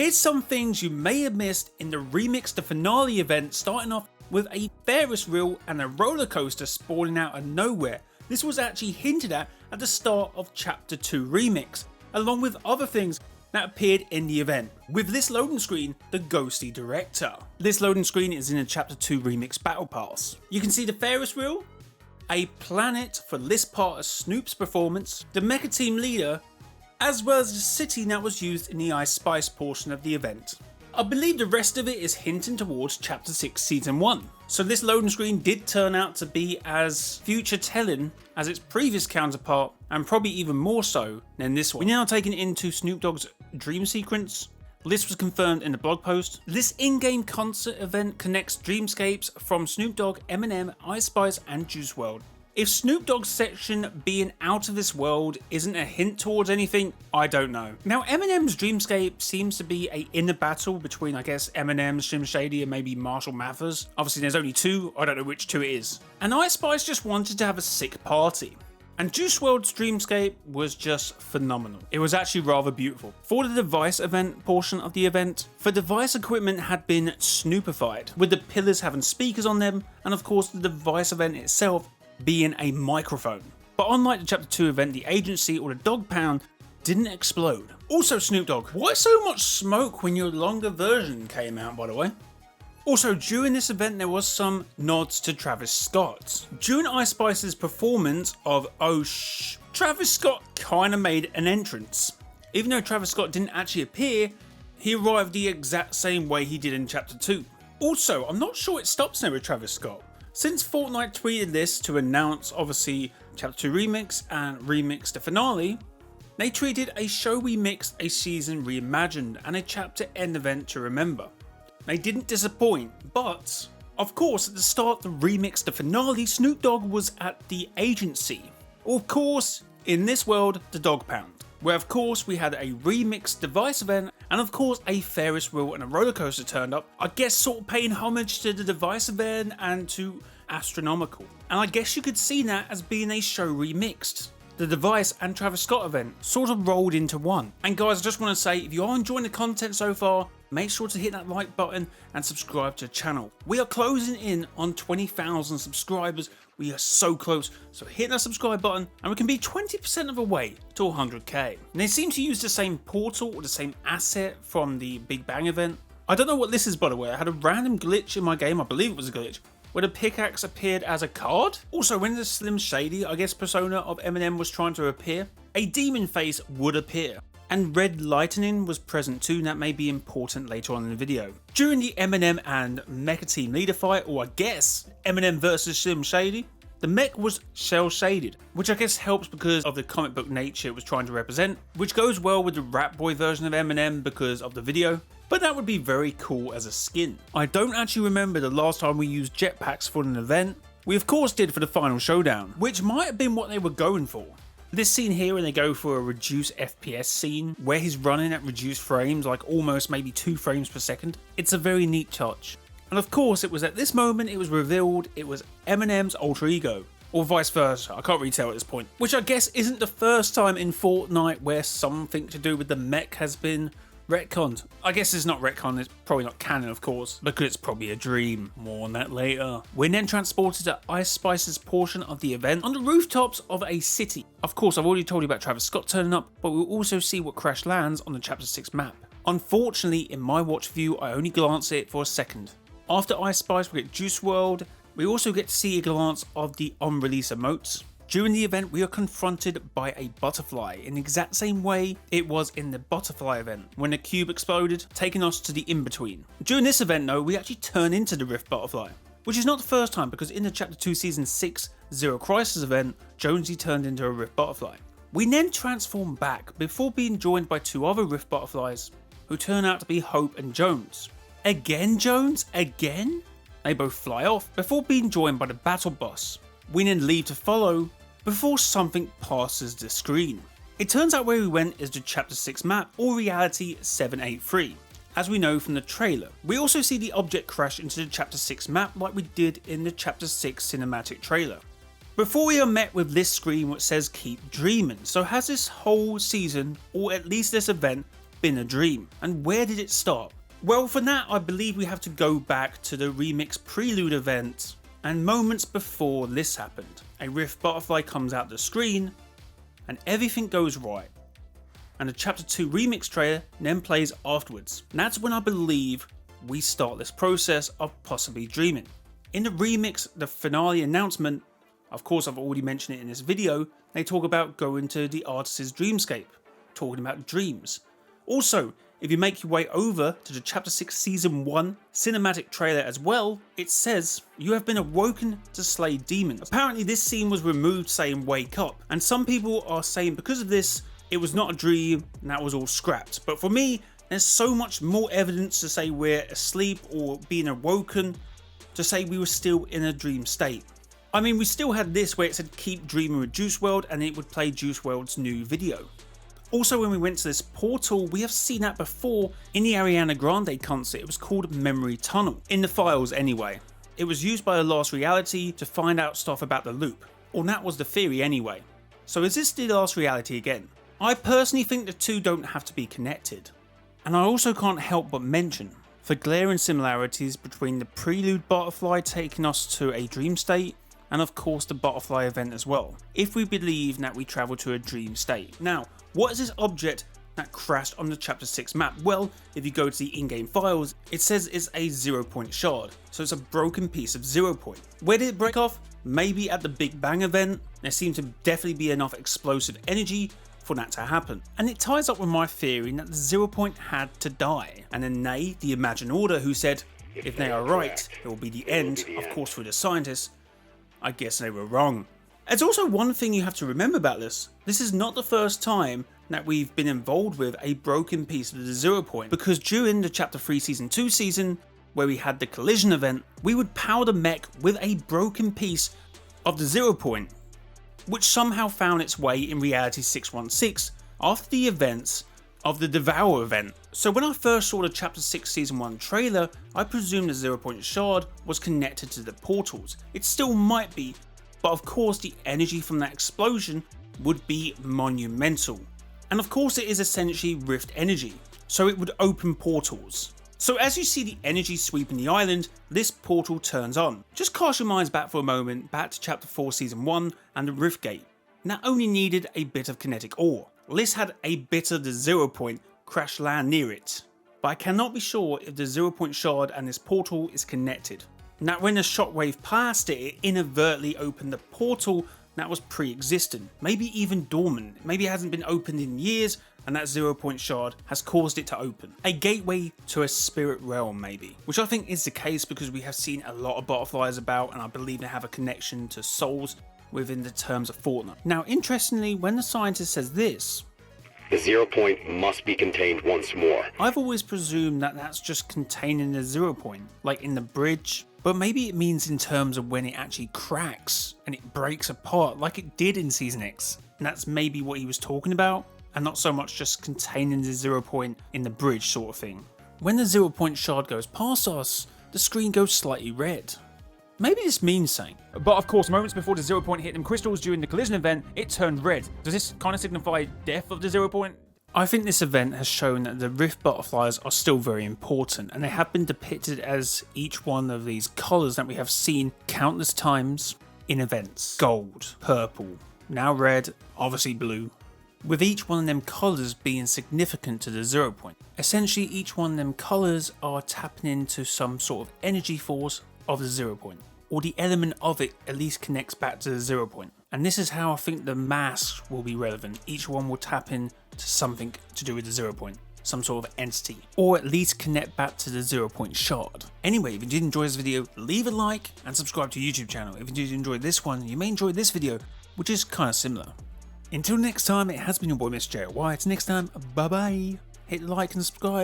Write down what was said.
Here's some things you may have missed in the Remix the Finale event, starting off with a Ferris wheel and a roller coaster spawning out of nowhere. This was actually hinted at the start of Chapter 2 Remix, along with other things that appeared in the event. With this loading screen, the ghosty director. This loading screen is in a Chapter 2 Remix Battle Pass. You can see the Ferris wheel, a planet for this part of Snoop's performance, the mecha team leader, as well as the city that was used in the Ice Spice portion of the event. I believe the rest of it is hinting towards Chapter 6 Season 1. So this loading screen did turn out to be as future telling as its previous counterpart, and probably even more so than this one. We're now taken into Snoop Dogg's dream sequence. This was confirmed in the blog post. This in-game concert event connects dreamscapes from Snoop Dogg, Eminem, Ice Spice and Juice WRLD. If Snoop Dogg's section being out of this world isn't a hint towards anything, I don't know. Now Eminem's Dreamscape seems to be a inner battle between, I guess, Eminem, Slim Shady and maybe Marshall Mathers. Obviously there's only two, I don't know which two it is. And Ice Spice just wanted to have a sick party. And Juice WRLD's Dreamscape was just phenomenal. It was actually rather beautiful. For the device event portion of the event, the device equipment had been Snoopified, with the pillars having speakers on them, and of course the device event itself being a microphone. But unlike the Chapter 2 event, the agency or the dog pound didn't explode. Also Snoop Dogg, why so much smoke when your longer version came out, by the way? Also, during this event there was some nods to Travis Scott. During Ice Spice's performance of Oh Shh, Travis Scott kinda made an entrance. Even though Travis Scott didn't actually appear, he arrived the exact same way he did in Chapter 2. Also, I'm not sure it stops there with Travis Scott. Since Fortnite tweeted this to announce obviously Chapter 2 Remix and Remix the Finale, they tweeted a show we mixed, a season reimagined and a chapter end event to remember. They didn't disappoint, but of course at the start of the Remix the Finale, Snoop Dogg was at the agency. Of course, in this world, the dog pound, where of course we had a remixed device event and of course a Ferris wheel and a roller coaster turned up. I guess sort of paying homage to the device event and to Astronomical. And I guess you could see that as being a show remixed. The device and Travis Scott event sort of rolled into one. And guys, I just want to say, if you are enjoying the content so far, make sure to hit that like button and subscribe to the channel. We are closing in on 20,000 subscribers. We are so close, so hit that subscribe button and we can be 20% of the way to 100k. And they seem to use the same portal or the same asset from the Big Bang event. I don't know what this is, by the way. I had a random glitch in my game, I believe it was a glitch, where the pickaxe appeared as a card. Also, when the Slim Shady, I guess, persona of Eminem was trying to appear, a demon face would appear. And red lightning was present too, and that may be important later on in the video. During the Eminem and Mecha Team Leader fight, or I guess Eminem versus Slim Shady, the mech was cel shaded, which I guess helps because of the comic book nature it was trying to represent, which goes well with the Rap Boy version of Eminem because of the video. But that would be very cool as a skin. I don't actually remember the last time we used jetpacks for an event. We of course did for the final showdown, which might have been what they were going for. This scene here, when they go for a reduced FPS scene, where he's running at reduced frames, like almost maybe 2 frames per second, it's a very neat touch. And of course it was at this moment it was revealed it was Eminem's alter ego. Or vice versa, I can't really tell at this point. Which I guess isn't the first time in Fortnite where something to do with the mech has been retconned. I guess it's not retcon, it's probably not canon of course, because it's probably a dream. More on that later. We're then transported to Ice Spice's portion of the event on the rooftops of a city. Of course, I've already told you about Travis Scott turning up, but we'll also see what crash lands on the Chapter 6 map. Unfortunately, in my watch view, I only glance at it for a second. After Ice Spice, we get Juice WRLD. We also get to see a glance of the on-release emotes. During the event, we are confronted by a butterfly in the exact same way it was in the butterfly event when the cube exploded, taking us to the in-between. During this event though, we actually turn into the Rift Butterfly, which is not the first time because in the Chapter 2 Season 6 Zero Crisis event, Jonesy turned into a Rift Butterfly. We then transform back before being joined by 2 other Rift Butterflies who turn out to be Hope and Jones. Again Jones? Again? They both fly off before being joined by the battle bus. We then leave to follow before something passes the screen. It turns out where we went is the Chapter 6 map, or Reality 783, as we know from the trailer. We also see the object crash into the Chapter 6 map like we did in the Chapter 6 cinematic trailer. Before we are met with this screen which says keep dreaming. So has this whole season, or at least this event, been a dream, and where did it start? Well, for that I believe we have to go back to the remix prelude event, and moments before this happened. A Rift butterfly comes out the screen, and everything goes right. And the Chapter 2 remix trailer then plays afterwards. And that's when I believe we start this process of possibly dreaming. In the remix, the finale announcement, of course I've already mentioned it in this video, they talk about going to the artist's dreamscape, talking about dreams. Also, if you make your way over to the Chapter 6 Season 1 cinematic trailer as well, it says, "You have been awoken to slay demons." Apparently this scene was removed saying "wake up," and some people are saying because of this, it was not a dream and that was all scrapped. But for me, there's so much more evidence to say we're asleep or being awoken, to say we were still in a dream state. I mean, we still had this where it said keep dreaming with Juice WRLD and it would play Juice WRLD's new video. Also, when we went to this portal, we have seen that before in the Ariana Grande concert. It was called Memory Tunnel, in the files anyway. It was used by the Last Reality to find out stuff about the loop, or that was the theory anyway. So is this the Last Reality again? I personally think the two don't have to be connected. And I also can't help but mention the glaring similarities between the prelude butterfly taking us to a dream state, and of course the butterfly event as well, if we believe that we travel to a dream state. Now, what is this object that crashed on the Chapter 6 map? Well, if you go to the in-game files, it says it's a 0-point shard, so it's a broken piece of 0 point. Where did it break off? Maybe at the Big Bang event. There seemed to definitely be enough explosive energy for that to happen. And it ties up with my theory that the 0 point had to die. And then they, the Imagine Order, who said, if they are right, it will be the end, of course for the scientists, I guess they were wrong. There's also one thing you have to remember about this. This is not the first time that we've been involved with a broken piece of the 0 point, because during the Chapter 3 Season 2 season, where we had the collision event, we would power the mech with a broken piece of the 0 point, which somehow found its way in Reality 616 after the events of the Devour event. So when I first saw the Chapter 6 Season 1 trailer, I presumed the 0 point shard was connected to the portals. It still might be, but of course the energy from that explosion would be monumental. And of course it is essentially Rift energy, so it would open portals. So as you see the energy sweeping the island, this portal turns on. Just cast your minds back for a moment, back to Chapter 4 Season 1 and the Rift Gate. And that only needed a bit of kinetic ore. This had a bit of the 0 point crash land near it, but I cannot be sure if the 0 point shard and this portal is connected. Now when the shockwave passed it, it inadvertently opened the portal that was pre-existent, maybe even dormant, maybe it hasn't been opened in years and that 0 point shard has caused it to open. A gateway to a spirit realm maybe, which I think is the case because we have seen a lot of butterflies about and I believe they have a connection to souls within the terms of Fortnite. Now interestingly, when the scientist says this, the 0 point must be contained once more. I've always presumed that that's just containing the 0 point, like in the bridge, but maybe it means in terms of when it actually cracks and it breaks apart like it did in Season X. And that's maybe what he was talking about, and not so much just containing the 0 point in the bridge sort of thing. When the 0 point shard goes past us, the screen goes slightly red. Maybe this means something. But of course, moments before the 0 point hit them crystals during the collision event, it turned red. Does this kind of signify death of the 0 point? I think this event has shown that the Rift butterflies are still very important, and they have been depicted as each one of these colours that we have seen countless times in events. Gold, purple, now red, obviously blue, with each one of them colours being significant to the 0 point. Essentially each one of them colours are tapping into some sort of energy force of the 0 point, or the element of it at least connects back to the 0 point. And this is how I think the masks will be relevant. Each one will tap in to something to do with the 0 point, some sort of entity, or at least connect back to the 0 point shard. Anyway, if you did enjoy this video, leave a like and subscribe to the YouTube channel. If you did enjoy this one, you may enjoy this video, which is kind of similar. Until next time, it has been your boy Mr. JY. Till next time, bye bye. Hit like and subscribe.